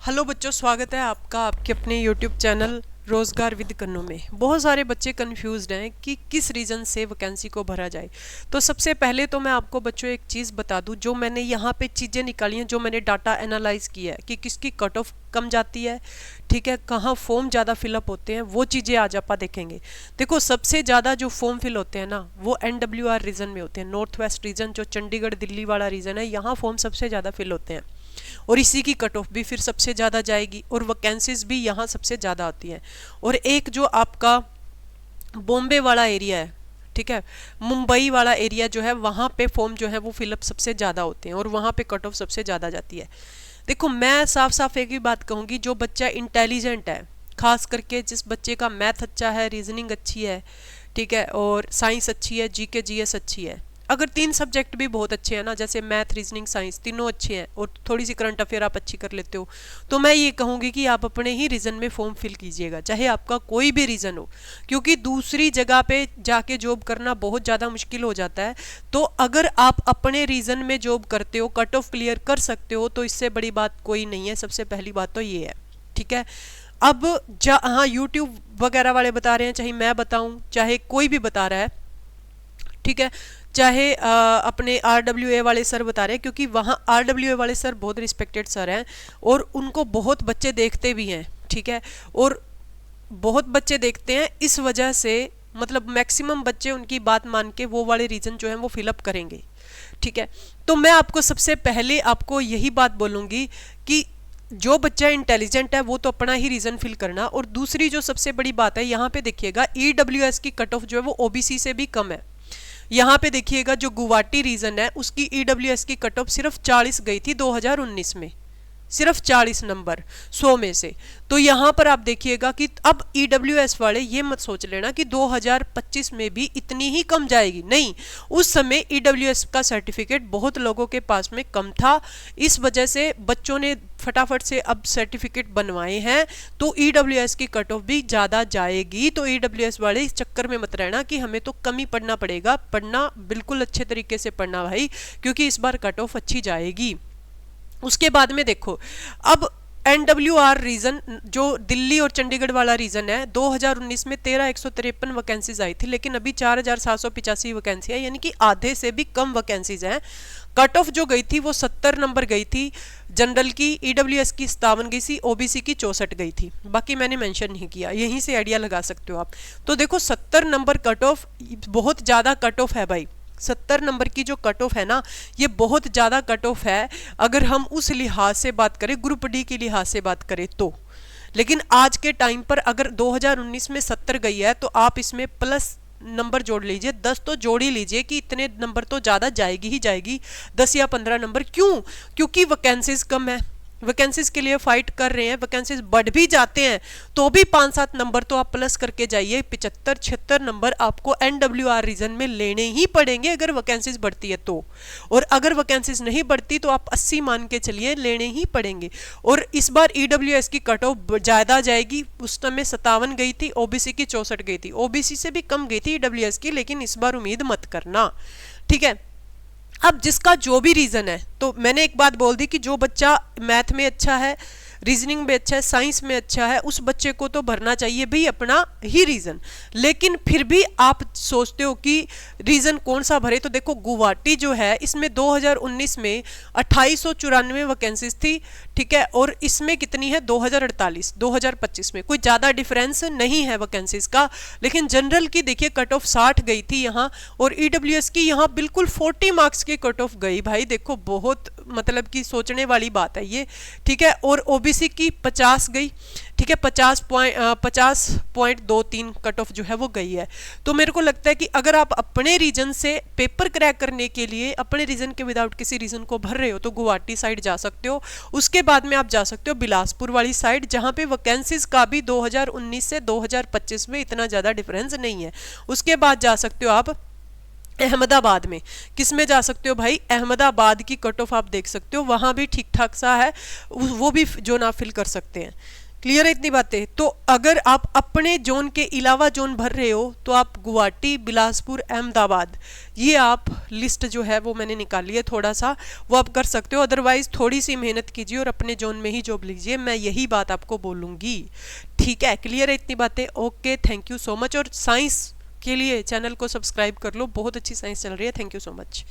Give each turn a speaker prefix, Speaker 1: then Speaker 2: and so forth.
Speaker 1: Hello बच्चों, स्वागत है आपका आपके अपने यूट्यूब चैनल रोज़गार विद कन्नू में। बहुत सारे बच्चे कंफ्यूज्ड हैं कि किस रीज़न से वैकेंसी को भरा जाए। तो सबसे पहले तो मैं आपको बच्चों एक चीज़ बता दूं, जो मैंने यहाँ पे चीज़ें निकाली हैं, जो मैंने डाटा एनालाइज किया है कि किसकी कट ऑफ कम जाती है, ठीक है, कहाँ फॉर्म ज़्यादा फिलअप होते हैं, वो चीज़ें आज आप देखेंगे। देखो, सबसे ज़्यादा जो फॉर्म फिल होते हैं ना, वो NWR रीजन में होते हैं। नॉर्थ वेस्ट रीजन, जो चंडीगढ़ दिल्ली वाला रीजन है, यहाँ फॉर्म सबसे ज़्यादा फिल होते हैं और इसी की कट ऑफ भी फिर सबसे ज़्यादा जाएगी और वैकेंसीज भी यहाँ सबसे ज़्यादा आती हैं। और एक जो आपका बॉम्बे वाला एरिया है, ठीक है, मुंबई वाला एरिया जो है, वहाँ पे फॉर्म जो है वो फिलअप सबसे ज़्यादा होते हैं और वहाँ पे कट ऑफ सबसे ज़्यादा जाती है। देखो, मैं साफ साफ एक ही बात कहूँगी, जो बच्चा इंटेलिजेंट है, खास करके जिस बच्चे का मैथ अच्छा है, रीजनिंग अच्छी है, ठीक है, और साइंस अच्छी है, जीके जीएस अच्छी है, अगर तीन सब्जेक्ट भी बहुत अच्छे हैं ना, जैसे मैथ रीजनिंग साइंस, तीनों अच्छे हैं और थोड़ी सी करंट अफेयर आप अच्छी कर लेते हो, तो मैं ये कहूँगी कि आप अपने ही रीजन में फॉर्म फिल कीजिएगा, चाहे आपका कोई भी रीजन हो, क्योंकि दूसरी जगह पे जाके जॉब करना बहुत ज़्यादा मुश्किल हो जाता है। तो अगर आप अपने रीजन में जॉब करते हो, कट ऑफ क्लियर कर सकते हो, तो इससे बड़ी बात कोई नहीं है। सबसे पहली बात तो ये है, ठीक है। अब हाँ, यूट्यूब वगैरह वाले बता रहे हैं, चाहे मैं बताऊं, चाहे कोई भी बता रहा है, ठीक है, चाहे अपने RWA वाले सर बता रहे हैं, क्योंकि वहाँ RWA वाले सर बहुत रिस्पेक्टेड सर हैं और उनको बहुत बच्चे देखते भी हैं, ठीक है, और बहुत बच्चे देखते हैं, इस वजह से मतलब मैक्सिमम बच्चे उनकी बात मान के वो वाले रीजन जो है वो फिलअप करेंगे, ठीक है। तो मैं आपको सबसे पहले आपको यही बात बोलूँगी कि जो बच्चा इंटेलिजेंट है वो तो अपना ही रीजन फिल करना। और दूसरी जो सबसे बड़ी बात है, यहाँ पे देखिएगा EWS की कट ऑफ जो है वो OBC से भी कम है। यहाँ पे देखिएगा, जो गुवाहाटी रीजन है उसकी EWS की कट ऑफ सिर्फ 40 गई थी 2019 में, सिर्फ 40 नंबर 100 में से। तो यहाँ पर आप देखिएगा कि अब EWS वाले ये मत सोच लेना कि 2025 में भी इतनी ही कम जाएगी, नहीं। उस समय EWS का सर्टिफिकेट बहुत लोगों के पास में कम था, इस वजह से बच्चों ने फटाफट से अब सर्टिफिकेट बनवाए हैं, तो EWS की कट ऑफ भी ज़्यादा जाएगी। तो EWS वाले इस चक्कर में मत रहना कि हमें तो कम ही पढ़ना पड़ेगा, पढ़ना बिल्कुल अच्छे तरीके से पढ़ना भाई, क्योंकि इस बार कट ऑफ अच्छी जाएगी। उसके बाद में देखो, अब NWR रीजन जो दिल्ली और चंडीगढ़ वाला रीजन है, 2019 में 13,153 वैकेंसीज आई थी, लेकिन अभी 4,785 वैकेंसी है, यानी कि आधे से भी कम वैकेंसीज हैं। कट ऑफ जो गई थी वो 70 नंबर गई थी, जनरल की EWS की 57 गई थी, OBC की 64 गई थी, बाकी मैंने मेंशन नहीं किया, यहीं से आइडिया लगा सकते हो आप। तो देखो, 70 नंबर कट ऑफ बहुत ज़्यादा कट ऑफ है भाई। 70 नंबर की जो कट ऑफ है ना, ये बहुत ज़्यादा कट ऑफ है अगर हम उस लिहाज से बात करें, ग्रुप डी की लिहाज से बात करें तो। लेकिन आज के टाइम पर अगर 2019 में 70 गई है, तो आप इसमें प्लस नंबर जोड़ लीजिए, 10 तो जोड़ ही लीजिए कि इतने नंबर तो ज़्यादा जाएगी ही जाएगी, 10 या 15 नंबर। क्यों? क्योंकि वैकेंसीज कम है, वैकेंसीज के लिए फाइट कर रहे हैं, वैकेंसीज बढ़ भी जाते हैं तो भी 5-7 नंबर तो आप प्लस करके जाइए, 75-76 नंबर आपको NWR रीजन में लेने ही पड़ेंगे अगर वैकेंसीज बढ़ती है तो। और अगर वैकेंसीज नहीं बढ़ती तो आप 80 मान के चलिए, लेने ही पड़ेंगे। और इस बार EWS की कट ऑफ ज़्यादा जाएगी, उस समय 57 गई थी, OBC की 64 गई थी, OBC से भी कम गई थी EWS की, लेकिन इस बार उम्मीद मत करना, ठीक है। अब जिसका जो भी रीजन है, तो मैंने एक बात बोल दी कि जो बच्चा मैथ में अच्छा है, रीजनिंग में अच्छा है, साइंस में अच्छा है, उस बच्चे को तो भरना चाहिए भी अपना ही रीजन। लेकिन फिर भी आप सोचते हो कि रीजन कौन सा भरे, तो देखो, गुवाहाटी जो है इसमें 2019 में 2894 वैकेंसीज थी, ठीक है, और इसमें कितनी है 2048 2025 में, कोई ज़्यादा डिफरेंस नहीं है वैकेंसीज का। लेकिन जनरल की देखिए कट ऑफ 60 गई थी यहाँ, और EWS की यहाँ बिल्कुल 40 मार्क्स की कट ऑफ गई भाई। देखो, बहुत मतलब कि सोचने वाली बात है ये, ठीक है। और OBC की 50 गई, ठीक है, 50.23 कट ऑफ जो है वो गई है। तो मेरे को लगता है कि अगर आप अपने रीजन से पेपर क्रैक करने के लिए अपने रीजन के विदाउट किसी रीजन को भर रहे हो, तो गुवाहाटी साइड जा सकते हो। उसके बाद में आप जा सकते हो बिलासपुर वाली साइड, जहाँ पे वैकेंसीज का भी 2019 से 2025 में इतना ज़्यादा डिफरेंस नहीं है। उसके बाद जा सकते हो आप अहमदाबाद में। किस में जा सकते हो भाई? अहमदाबाद की कट ऑफ आप देख सकते हो, वहाँ भी ठीक ठाक सा है, वो भी जो ना फिल कर सकते हैं। क्लियर है इतनी बातें? तो अगर आप अपने जोन के अलावा जोन भर रहे हो तो आप गुवाहाटी, बिलासपुर, अहमदाबाद, ये आप लिस्ट जो है वो मैंने निकाली है थोड़ा सा, वो आप कर सकते हो। अदरवाइज थोड़ी सी मेहनत कीजिए और अपने जोन में ही जॉब लीजिए, मैं यही बात आपको बोलूँगी। ठीक है, क्लियर है इतनी बातें? Okay, thank you so much. और साइंस के लिए चैनल को सब्सक्राइब कर लो, बहुत अच्छी साइंस चल रही है। Thank you so much.